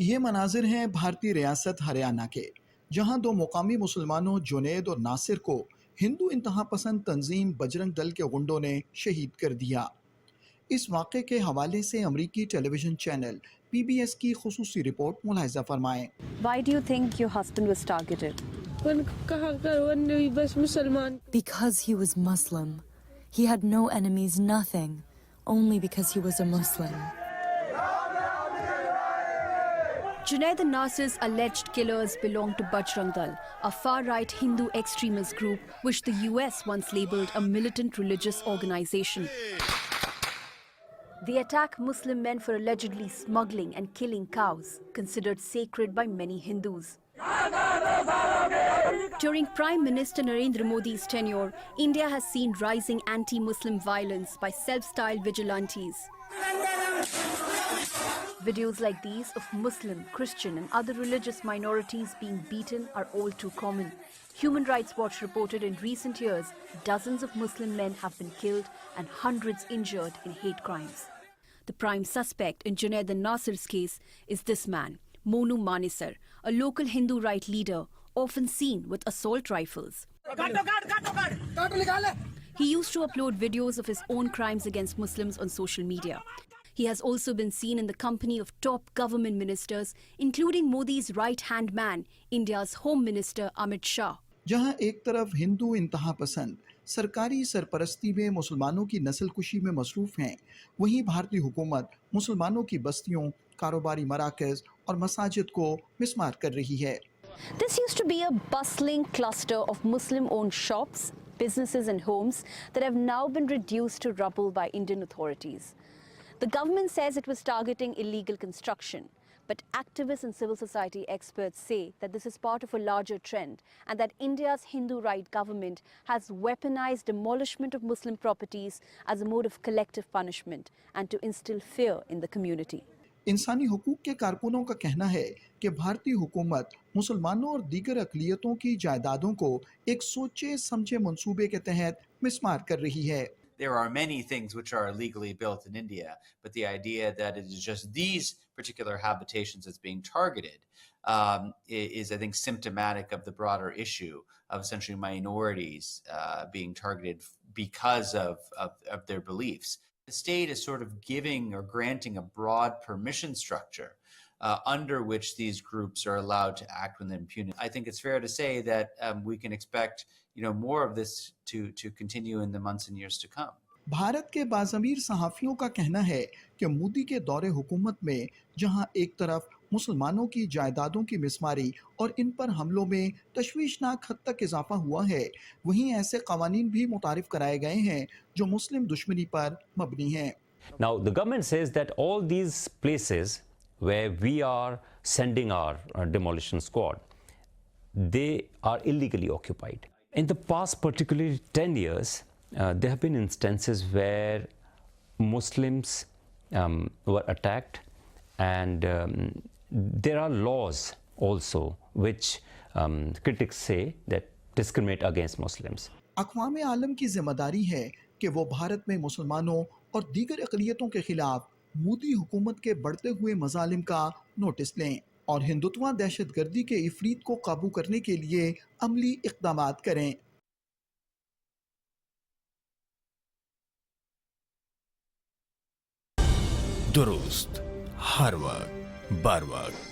ये मनाजिर हैं भारतीय रियासत हरियाणा के, जहां दो मुकामी मुसलमानों जुनैद और नासिर को हिंदू इंतहा पसंद तंजीम बजरंग दल के गुंडों ने शहीद कर दिया। इस वाक़े के हवाले से अमरीकी टेलीविजन चैनल PBS की खुसूसी report मुलाहिजा फरमाएं। Why do you think your husband was targeted? Because he was Muslim. He had no enemies, nothing. Only because he was a Muslim. Junaid and Nasir's alleged killers belong to Bajrang Dal, a far-right Hindu extremist group which the US once labelled a militant religious organisation. They attack Muslim men for allegedly smuggling and killing cows, considered sacred by many Hindus. During Prime Minister Narendra Modi's tenure, India has seen rising anti-Muslim violence by self-styled vigilantes. Videos like these of Muslim, Christian and other religious minorities being beaten are all too common. Human Rights Watch reported in recent years, dozens of Muslim men have been killed and hundreds injured in hate crimes. The prime suspect in Junaid and Nasir's case is this man, Monu Manesar, a local Hindu right leader, often seen with assault rifles. He used to upload videos of his own crimes against Muslims on social media. He has also been seen in the company of top government ministers, including Modi's right-hand man, India's Home Minister Amit Shah. जहां एक तरफ हिंदू इंतहा पसंद सरकारी सरपरस्ती में मुसलमानों की नस्लकुशी में मसरूफ़ हैं, वहीं भारतीय हुकूमत मुसलमानों की बस्तियों, कारोबारी मराकज़ और मसाजिद को मिस्मार कर रही है। This used to be a bustling cluster of Muslim-owned shops, businesses and homes that have now been reduced to rubble by Indian authorities. The government says it was targeting illegal construction, but activists and civil society experts say that this is part of a larger trend and that India's Hindu right government has weaponized demolishment of Muslim properties as a mode of collective punishment and to instill fear in the community. इंसानी हुकूक के कारकुनों का कहना है कि भारतीय हुकूमत मुसलमानों और दीगर अक़लियतों की जायदादों को एक सोचे समझे मंसूबे के तहत मिस्मार कर रही है। There are many things which are illegally built in India, but the idea that it is just these particular habitations that's being targeted is, I think, symptomatic of the broader issue of essentially minorities being targeted because of their beliefs. The state is sort of giving or granting a broad permission structure under which these groups are allowed to act with impunity. I think it's fair to say that we can expect, more of this to continue in the months and years to come. Bharat के बाज़मीर सहाफ़ियों का कहना है कि मोदी के दौरे हुकूमत में जहां एक तरफ मुसलमानों की जायदादों की मिसमारी और इन पर हमलों में तशवीशनाक हद तक इजाफा हुआ है, वहीं ऐसे कवानीन भी मुतारिफ कराए गए हैं जो मुस्लिम दुश्मनी पर मबनी हैं। Now the government says that all these places where we are sending our demolition squad, they are illegally occupied. In the past, particularly 10 years, there have been instances where Muslims were attacked, and there are laws also which critics say that discriminate against Muslims. अक़वाम आलम की जिम्मेदारी है कि वो भारत में मुसलमानों और दीगर अक़लियतों के खिलाफ मोदी हुकूमत के बढ़ते हुए मज़ालिम का नोटिस लें और हिंदुत्वा दहशतगर्दी के इफरीत को काबू करने के लिए अमली इक़दामात करें। दुरुस्त हर वक्त बर वक्त